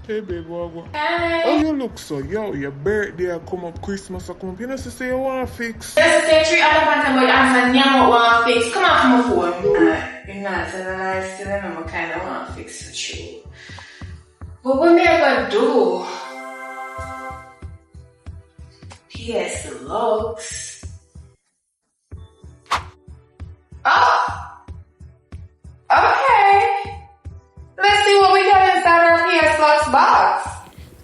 Hey babe, what go? Hey. Oh, you look so, yo, your birthday come up, Christmas come up. You know, say you want to fix. Yes, say 3 other pants about answer now want to fix. Come off my phone. You know, so I still remember kind of want to fix the shoe. But what me I gonna do? P.S. Luxe. Oh! Okay. Let's see what we got inside our P.S. Luxe box.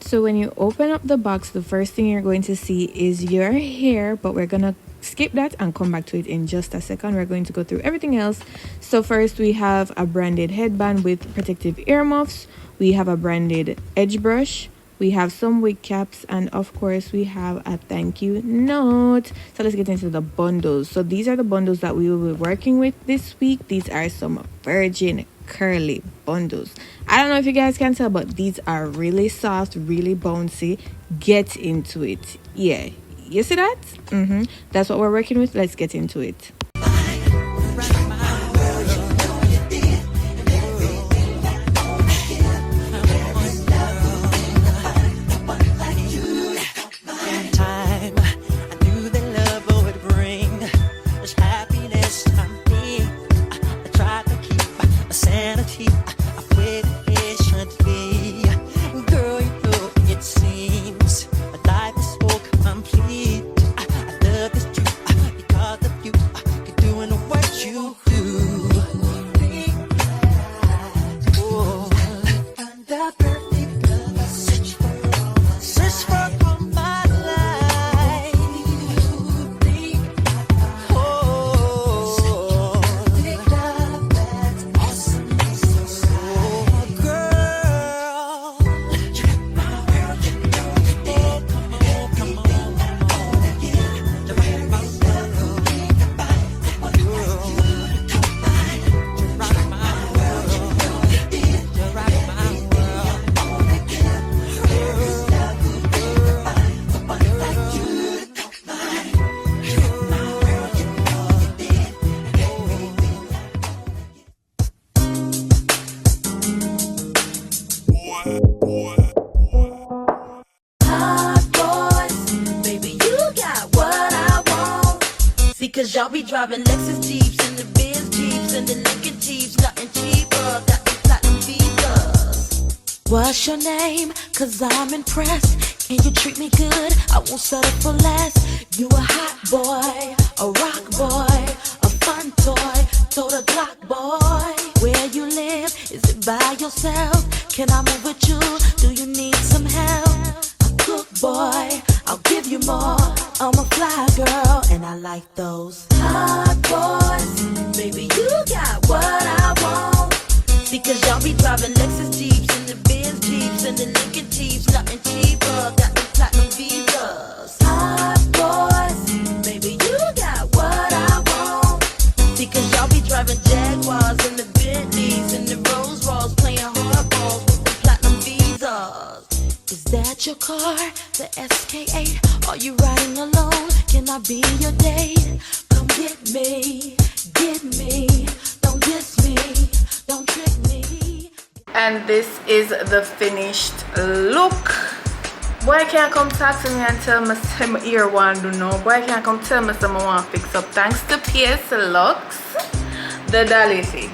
So when you open up the box, the first thing you're going to see is your hair, but we're gonna skip that and come back to it in just a second. We're going to go through everything else. So first we have a branded headband with protective earmuffs. We have a branded edge brush. We have some wig caps, and of course we have a thank you note. So let's get into the bundles. So these are the bundles that we will be working with this week. These are some virgin curly bundles. I don't know if you guys can tell, but these are really soft, really bouncy. Get into it. Yeah, you see that? That's what we're working with. Let's get into it. Cause y'all be driving Lexus Jeeps and the Benz Jeeps and the Lincoln Jeeps, nothing cheaper, got the platinum visas. What's your name? Cause I'm impressed. Can you treat me good? I won't settle for less. You a hot boy, a rock boy, a fun toy, total Glock boy. Where you live? Is it by yourself? Can I move with you? Do you need some help? A cook boy, I'll give you more. I'm a fly girl, and I like those hot boys. Baby, you got what I want. See, cause y'all be driving Lexus Jeeps and the Benz Jeeps and the Lincoln Jeeps, nothing cheaper, got the platinum visas. Hot boys, baby, you got what I want. See, cause y'all be driving Jaguars and the Bentleys and the Rolls Royce, playing hardballs with the platinum visas. Is that your car, the SK8? Are you riding alone? Can I be your date? Come get me, don't diss me, don't trick me. And this is the finished look. Boy can't come talk to me and tell me some ear want to know. Boy can't come tell me some want fix up. Thanks to P.S. Luxe, the Dolly Fix.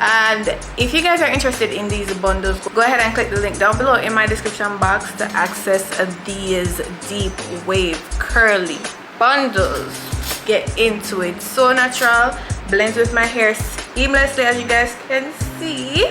And if you guys are interested in these bundles, go ahead and click the link down below in my description box to access these deep wave curly bundles. Get into it. So natural, blends with my hair seamlessly, as you guys can see.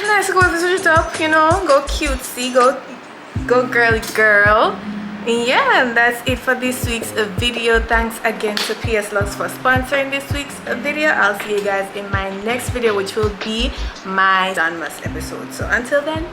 Nice to go switch it up, you know, go cutesy, go girly girl. Yeah, and that's it for this week's video. Thanks again to P.S. Luxe for sponsoring this week's video. I'll see you guys in my next video, which will be my Don Musk episode. So until then,